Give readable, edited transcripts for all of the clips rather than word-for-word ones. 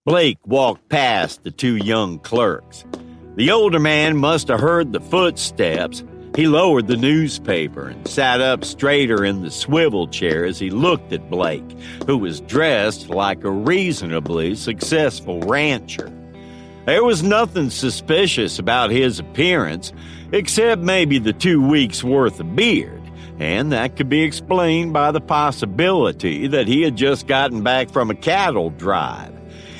Blake walked past the two young clerks. The older man must have heard the footsteps. He lowered the newspaper and sat up straighter in the swivel chair as he looked at Blake, who was dressed like a reasonably successful rancher. There was nothing suspicious about his appearance, except maybe the 2 weeks' worth of beard, and that could be explained by the possibility that he had just gotten back from a cattle drive,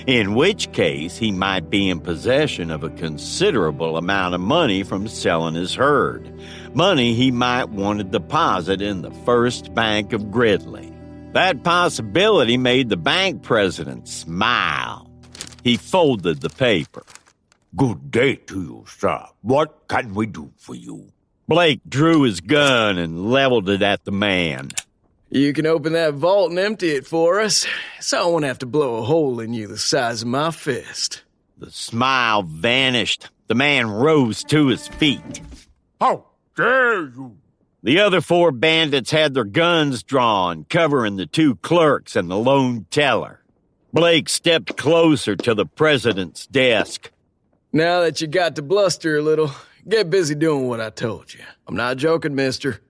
in which case he might be in possession of a considerable amount of money from selling his herd, money he might want to deposit in the First Bank of Grizzly. That possibility made the bank president smile. He folded the paper. "Good day to you, sir. What can we do for you?" Blake drew his gun and leveled it at the man. "You can open that vault and empty it for us, so I won't have to blow a hole in you the size of my fist." The smile vanished. The man rose to his feet. "How dare you!" The other 4 bandits had their guns drawn, covering the 2 clerks and the lone teller. Blake stepped closer to the president's desk. "Now that you got to bluster a little, get busy doing what I told you. I'm not joking, mister.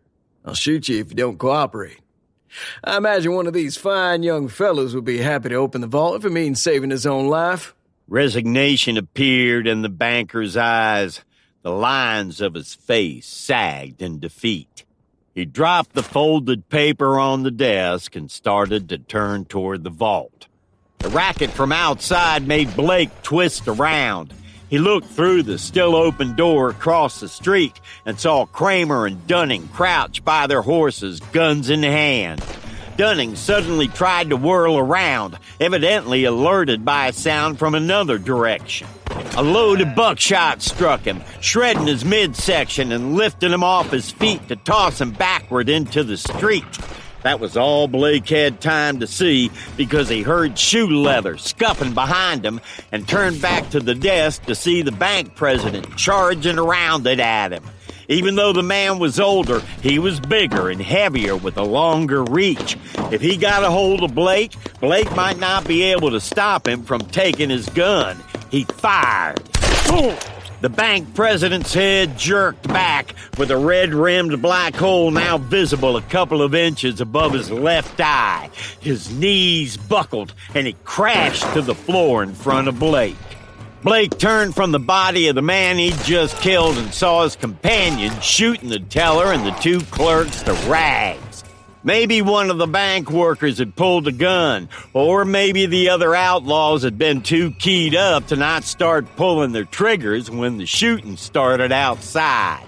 I'll shoot you if you don't cooperate. I imagine one of these fine young fellows would be happy to open the vault if it means saving his own life." Resignation appeared in the banker's eyes. The lines of his face sagged in defeat. He dropped the folded paper on the desk and started to turn toward the vault. The racket from outside made Blake twist around. He looked through the still-open door across the street and saw Kramer and Dunning crouch by their horses, guns in hand. Dunning suddenly tried to whirl around, evidently alerted by a sound from another direction. A load of buckshot struck him, shredding his midsection and lifting him off his feet to toss him backward into the street. That was all Blake had time to see because he heard shoe leather scuffing behind him and turned back to the desk to see the bank president charging around it at him. Even though the man was older, he was bigger and heavier with a longer reach. If he got a hold of Blake, Blake might not be able to stop him from taking his gun. He fired. The bank president's head jerked back, with a red-rimmed black hole now visible a couple of inches above his left eye. His knees buckled, and he crashed to the floor in front of Blake. Blake turned from the body of the man he'd just killed and saw his companion shooting the teller and the 2 clerks to rags. Maybe one of the bank workers had pulled a gun, or maybe the other outlaws had been too keyed up to not start pulling their triggers when the shooting started outside.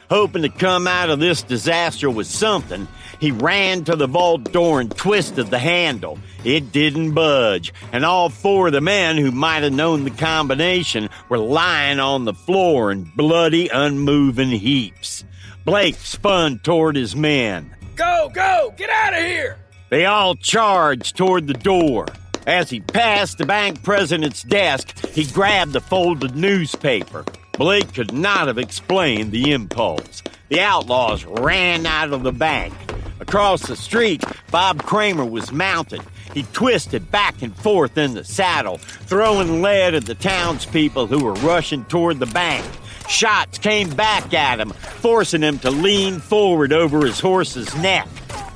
Hoping to come out of this disaster with something, he ran to the vault door and twisted the handle. It didn't budge, and all 4 of the men who might have known the combination were lying on the floor in bloody, unmoving heaps. Blake spun toward his men. "Go, go! Get out of here!" They all charged toward the door. As he passed the bank president's desk, he grabbed the folded newspaper. Blake could not have explained the impulse. The outlaws ran out of the bank. Across the street, Bob Kramer was mounted. He twisted back and forth in the saddle, throwing lead at the townspeople who were rushing toward the bank. Shots came back at him, forcing him to lean forward over his horse's neck.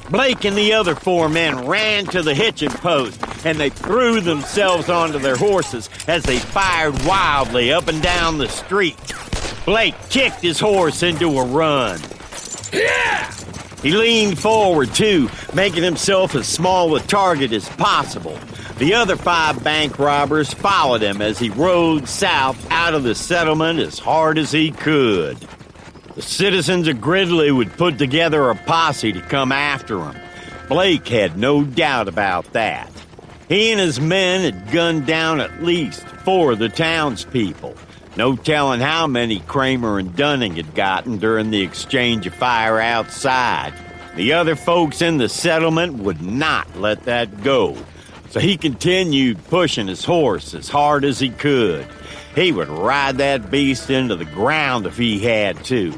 Blake and the other 4 men ran to the hitching post, and they threw themselves onto their horses as they fired wildly up and down the street. Blake kicked his horse into a run. Yeah! He leaned forward, too, making himself as small a target as possible. The other 5 bank robbers followed him as he rode south out of the settlement as hard as he could. The citizens of Grizzly would put together a posse to come after him. Blake had no doubt about that. He and his men had gunned down at least 4 of the townspeople. No telling how many Kramer and Dunning had gotten during the exchange of fire outside. The other folks in the settlement would not let that go. So he continued pushing his horse as hard as he could. He would ride that beast into the ground if he had to.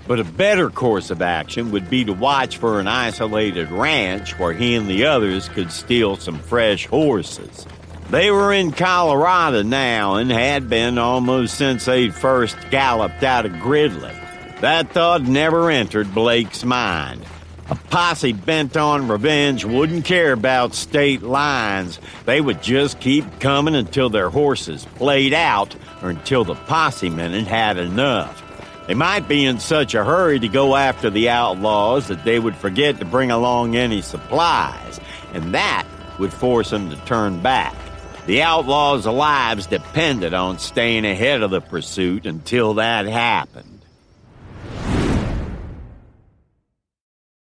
But a better course of action would be to watch for an isolated ranch where he and the others could steal some fresh horses. They were in Colorado now and had been almost since they'd first galloped out of Grizzly. That thought never entered Blake's mind. A posse bent on revenge wouldn't care about state lines. They would just keep coming until their horses played out or until the posse men had had enough. They might be in such a hurry to go after the outlaws that they would forget to bring along any supplies, and that would force them to turn back. The outlaws' lives depended on staying ahead of the pursuit until that happened.